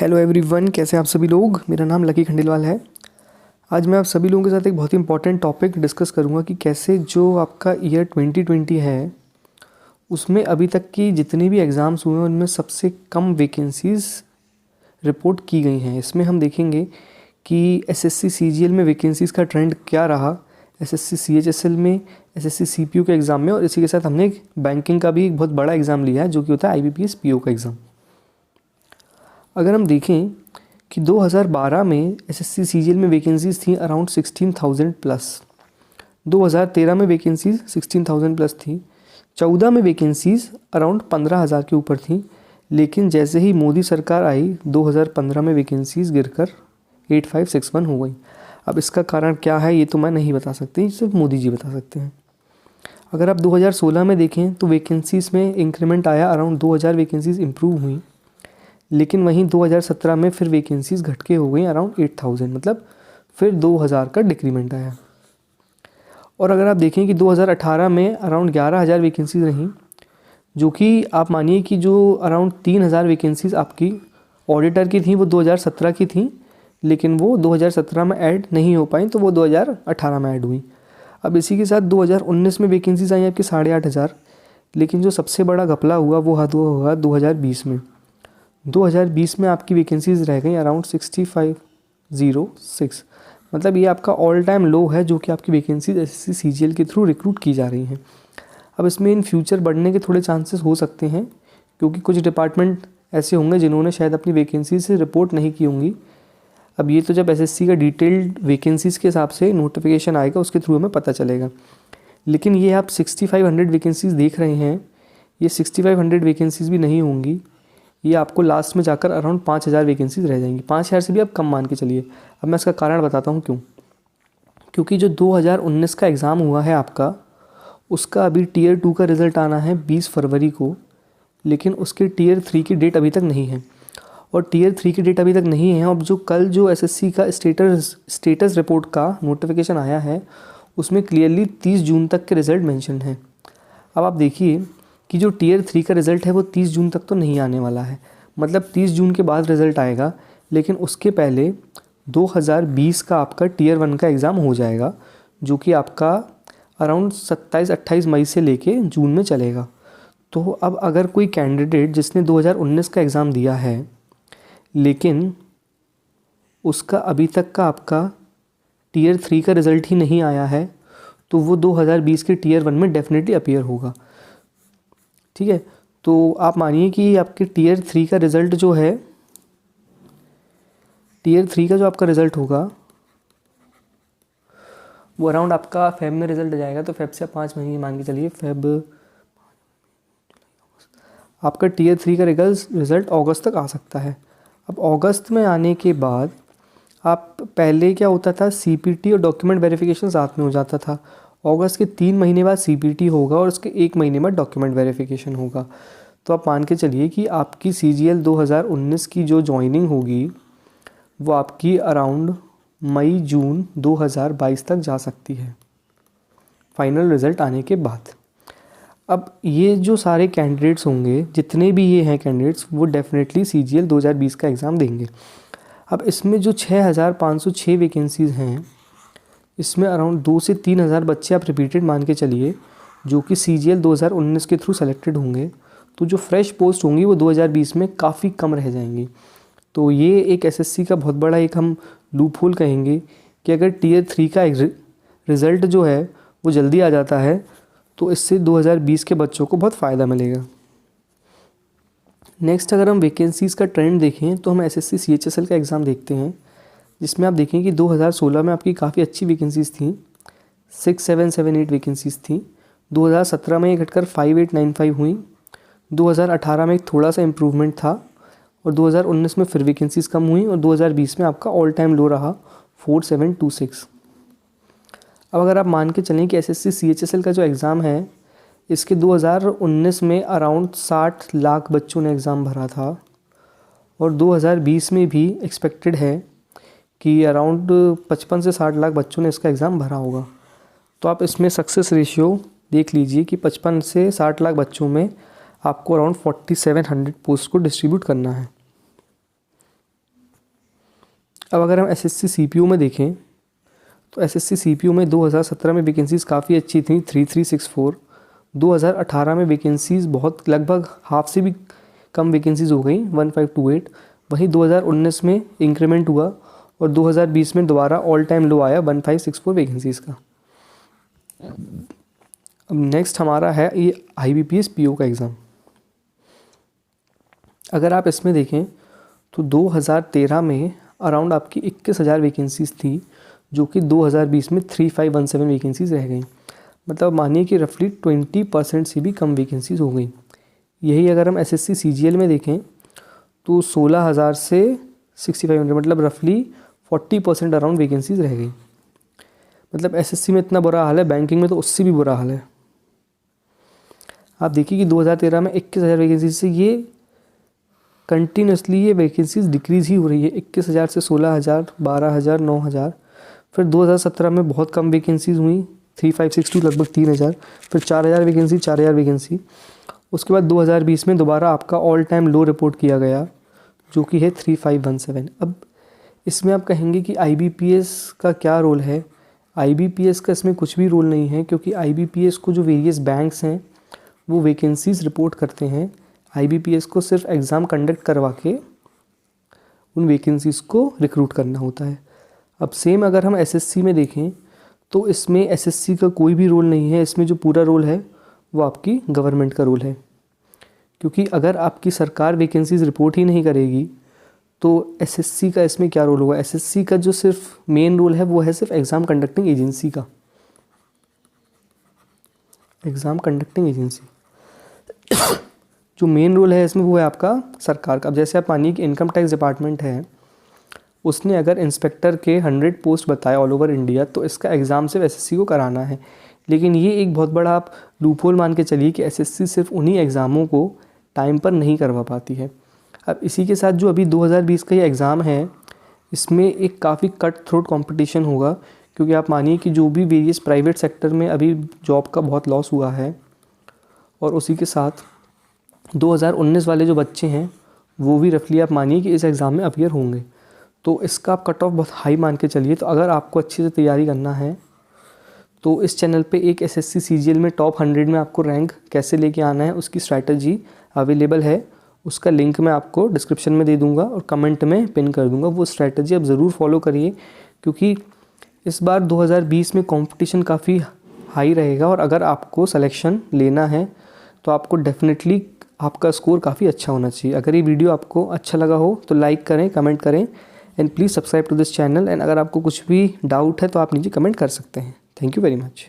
Hello everyone, कैसे हैं आप सभी लोग। मेरा नाम लकी खंडेलवाल है। आज मैं आप सभी लोगों के साथ एक बहुत ही इंपॉर्टेंट टॉपिक डिस्कस करूंगा कि कैसे जो आपका ईयर 2020 है उसमें अभी तक की जितनी भी एग्ज़ाम्स हुए हैं उनमें सबसे कम वैकेंसीज़ रिपोर्ट की गई हैं। इसमें हम देखेंगे कि एसएससी सीजीएल में वैकेंसीज़ का ट्रेंड क्या रहा, एसएससी सीएचएसएल में, एसएससी सीपीयू के एग्ज़ाम में, और इसी के साथ हमने एक बैंकिंग का भी एक बहुत बड़ा एग्ज़ाम लिया है जो कि होता है आईबीपीएस पीओ का एग्ज़ाम। अगर हम देखें कि 2012 में एसएससी सीजीएल में वैकेंसीज़ थी अराउंड 16,000 प्लस, 2013 में वैकेंसीज़ 16,000 प्लस थी, 14 में वैकेंसीज़ अराउंड 15,000 के ऊपर थी। लेकिन जैसे ही मोदी सरकार आई 2015 में वैकेंसीज़ गिरकर 8561 हो गई। अब इसका कारण क्या है ये तो मैं नहीं बता सकती, सिर्फ मोदी जी बता सकते हैं। अगर आप 2016 में देखें तो वैकेंसीज़ में इंक्रीमेंट आया, अराउंड 2000 वैकेंसीज़ इम्प्रूव हुई। लेकिन वहीं 2017 में फिर वैकेंसीज़ घट के हो गई अराउंड 8000, मतलब फिर 2000 का डिक्रीमेंट आया। और अगर आप देखें कि 2018 में अराउंड 11,000 वैकेंसीज़ रहीं, जो कि आप मानिए कि जो अराउंड 3,000 वैकेंसीज़ आपकी ऑडिटर की थी वो 2017 की थी, लेकिन वो 2017 में ऐड नहीं हो पाई तो वो 2018 में ऐड हुई। अब इसी के साथ 2019 में वैकेंसीज़ आई आपकी 8,500, लेकिन जो सबसे बड़ा घपला हुआ वो हुआ 2020 में। 2020 में आपकी वैकेंसीज़ रह गई अराउंड 6506, मतलब ये आपका ऑल टाइम लो है जो कि आपकी वैकेंसीज एसएससी सीजीएल के थ्रू रिक्रूट की जा रही हैं। अब इसमें इन फ्यूचर बढ़ने के थोड़े चांसेस हो सकते हैं, क्योंकि कुछ डिपार्टमेंट ऐसे होंगे जिन्होंने शायद अपनी वैकेंसी से रिपोर्ट नहीं की होंगी। अब ये तो जब एसएससी का डिटेल्ड वैकेंसीज़ के हिसाब से नोटिफिकेशन आएगा उसके थ्रू हमें पता चलेगा। लेकिन ये आप 6500 वैकेंसीज़ देख रहे हैं, ये 6500 वैकेंसीज़ भी नहीं होंगी, ये आपको लास्ट में जाकर अराउंड 5,000 वैकेंसीज रह जाएंगी। 5,000 से भी आप कम मान के चलिए। अब मैं इसका कारण बताता हूँ क्यों। क्योंकि जो 2019 का एग्ज़ाम हुआ है आपका, उसका अभी टीयर 2 का रिज़ल्ट आना है 20 फरवरी को, लेकिन उसके टीयर 3 की डेट अभी तक नहीं है। और टीयर 3 की डेट अभी तक नहीं है। अब जो कल जो एसएससी का स्टेटस रिपोर्ट का नोटिफिकेशन आया है उसमें क्लियरली 30 जून तक के रिज़ल्ट मेंशन है। अब आप देखिए कि जो टीयर 3 का रिज़ल्ट है वो 30 जून तक तो नहीं आने वाला है, मतलब 30 जून के बाद रिज़ल्ट आएगा। लेकिन उसके पहले 2020 का आपका टीयर 1 का एग्ज़ाम हो जाएगा, जो कि आपका अराउंड 27-28 मई से लेके जून में चलेगा। तो अब अगर कोई कैंडिडेट जिसने 2019 का एग्ज़ाम दिया है लेकिन उसका अभी तक का आपका टीयर 3 का रिज़ल्ट ही नहीं आया है, तो वो 2020 के टीयर 1 में डेफिनेटली अपीयर होगा। ठीक है, तो आप मानिए कि आपके टीयर 3 का रिज़ल्ट जो है, टीयर 3 का जो आपका रिज़ल्ट होगा वो अराउंड आपका फेब में रिज़ल्ट आ जाएगा। तो फेब से 5 महीने मान के चलिए, फेब आपका टीयर 3 का रिज़ल्ट अगस्त तक आ सकता है। अब अगस्त में आने के बाद आप पहले क्या होता था, सीपीटी और डॉक्यूमेंट वेरिफिकेशन साथ में हो जाता था। अगस्त के 3 महीने बाद सीपीटी होगा और उसके 1 महीने बाद डॉक्यूमेंट वेरिफिकेशन होगा। तो आप मान के चलिए कि आपकी सीजीएल 2019 की जो ज्वाइनिंग होगी वो आपकी अराउंड मई जून 2022 तक जा सकती है फाइनल रिज़ल्ट आने के बाद। अब ये जो सारे कैंडिडेट्स होंगे, जितने भी ये हैं कैंडिडेट्स, वो डेफिनेटली सीजीएल 2020 का एग्ज़ाम देंगे। अब इसमें जो 6,506 वैकेंसीज़ हैं, इसमें अराउंड 2 से 3,000 बच्चे आप रिपीटेड मान के चलिए जो कि सीजीएल 2019 के थ्रू सेलेक्टेड होंगे। तो जो फ्रेश पोस्ट होंगी वो 2020 में काफ़ी कम रह जाएंगी। तो ये एक एसएससी का बहुत बड़ा एक हम लूप होल कहेंगे कि अगर टीयर 3 का रिज़ल्ट जो है वो जल्दी आ जाता है तो इससे 2020 के बच्चों को बहुत फ़ायदा मिलेगा। नेक्स्ट अगर हम वैकेंसीज़ का ट्रेंड देखें तो हम एसएससी सीएचएसएल का एग्ज़ाम देखते हैं, जिसमें आप देखें कि 2016 में आपकी काफ़ी अच्छी वैकेंसीज़ थी, 6778 वैकेंसीज़ थी। 2017 में ये घटकर 5895 हुई। 2018 में एक थोड़ा सा इम्प्रूवमेंट था और 2019 में फिर वैकेंसीज़ कम हुई और 2020 में आपका ऑल टाइम लो रहा 4726। अब अगर आप मान के चलें कि एसएससी सीएचएसएल का जो एग्ज़ाम है इसके 2019 में अराउंड 60 लाख बच्चों ने एग्ज़ाम भरा था और 2020 में भी एक्सपेक्टेड है कि अराउंड 55 से 60 लाख बच्चों ने इसका एग्ज़ाम भरा होगा। तो आप इसमें सक्सेस रेशियो देख लीजिए कि 55 से 60 लाख बच्चों में आपको अराउंड 4700 पोस्ट को डिस्ट्रीब्यूट करना है। अब अगर हम एसएससी सीपीयू में देखें तो एसएससी सीपीयू में 2017 में वैकेंसीज़ काफ़ी अच्छी थी 3364। 2018 में वैकेंसीज़ बहुत लगभग हाफ से भी कम वैकेंसीज़ हो गई 1528। वहीं 2019 में इंक्रीमेंट हुआ और 2020 में दोबारा ऑल टाइम लो आया 1564 वैकेंसीज़ का। अब नेक्स्ट हमारा है ये IBPS PO का एग्ज़ाम। अगर आप इसमें देखें तो 2013 में अराउंड आपकी 21,000 वैकेंसीज़ थी, जो कि 2020 में 3517 वैकेंसीज़ रह गई। मतलब मानिए कि रफली 20% से भी कम वैकेंसीज़ हो गई। यही अगर हम SSC CGL में देखें तो 16,000 से 6500, मतलब रफली 40% अराउंड वैकेंसीज़ रह गई। मतलब SSC में इतना बुरा हाल है, बैंकिंग में तो उससे भी बुरा हाल है। आप देखिए कि 2013 में 21,000 वैकेंसी से ये कंटिन्यूसली ये वैकेंसीज डिक्रीज़ ही हो रही है, 21,000 से 16,000, 12,000, 9,000। फिर 2017 में बहुत कम वैकेंसीज हुई 3562, लगभग 3,000। फिर 4,000 वैकेंसी, 4,000 वैकेंसी। उसके बाद 2020 में दोबारा आपका ऑल टाइम लो रिपोर्ट किया गया, जो कि है 3517। अब इसमें आप कहेंगे कि IBPS का क्या रोल है। IBPS का इसमें कुछ भी रोल नहीं है, क्योंकि IBPS को जो वेरियस बैंक्स हैं वो वैकेंसीज़ रिपोर्ट करते हैं। IBPS को सिर्फ एग्ज़ाम कंडक्ट करवा के उन वैकेंसीज़ को रिक्रूट करना होता है। अब सेम अगर हम SSC में देखें तो इसमें SSC का कोई भी रोल नहीं है। इसमें जो पूरा रोल है वो आपकी गवर्नमेंट का रोल है, क्योंकि अगर आपकी सरकार वैकेंसीज़ रिपोर्ट ही नहीं करेगी तो SSC का इसमें क्या रोल होगा। SSC का जो सिर्फ मेन रोल है वो है सिर्फ एग्ज़ाम कंडक्टिंग एजेंसी का, एग्ज़ाम कंडक्टिंग एजेंसी। जो मेन रोल है इसमें वो है आपका सरकार का। अब जैसे आप मानिए कि इनकम टैक्स डिपार्टमेंट है, उसने अगर इंस्पेक्टर के 100 पोस्ट बताए ऑल ओवर इंडिया, तो इसका एग्ज़ाम सिर्फ SSC को कराना है। लेकिन ये एक बहुत बड़ा आप लूपहोल मान के चलिए कि SSC सिर्फ उन्हीं एग्ज़ामों को टाइम पर नहीं करवा पाती है। अब इसी के साथ जो अभी 2020 का ये एग्ज़ाम है, इसमें एक काफ़ी कट थ्रोट कॉम्पिटिशन होगा, क्योंकि आप मानिए कि जो भी वेरियस प्राइवेट सेक्टर में अभी जॉब का बहुत लॉस हुआ है, और उसी के साथ 2019 वाले जो बच्चे हैं वो भी रफली आप मानिए कि इस एग्ज़ाम में अपीयर होंगे। तो इसका आप कट ऑफ बहुत हाई मान के चलिए। तो अगर आपको अच्छे से तैयारी करना है तो इस चैनल पे एक SSC CGL में टॉप 100 में आपको रैंक कैसे लेके आना है उसकी स्ट्रैटेजी अवेलेबल है। उसका लिंक मैं आपको डिस्क्रिप्शन में दे दूँगा और कमेंट में पिन कर दूँगा। वो स्ट्रैटेजी आप ज़रूर फॉलो करिए, क्योंकि इस बार 2020 में कॉम्पिटिशन काफ़ी हाई रहेगा, और अगर आपको सिलेक्शन लेना है तो आपको डेफिनेटली आपका स्कोर काफ़ी अच्छा होना चाहिए। अगर ये वीडियो आपको अच्छा लगा हो तो लाइक करें, कमेंट करें, and please subscribe to this channel. And अगर आपको कुछ भी डाउट है तो आप नीचे कमेंट कर सकते हैं। Thank you very much.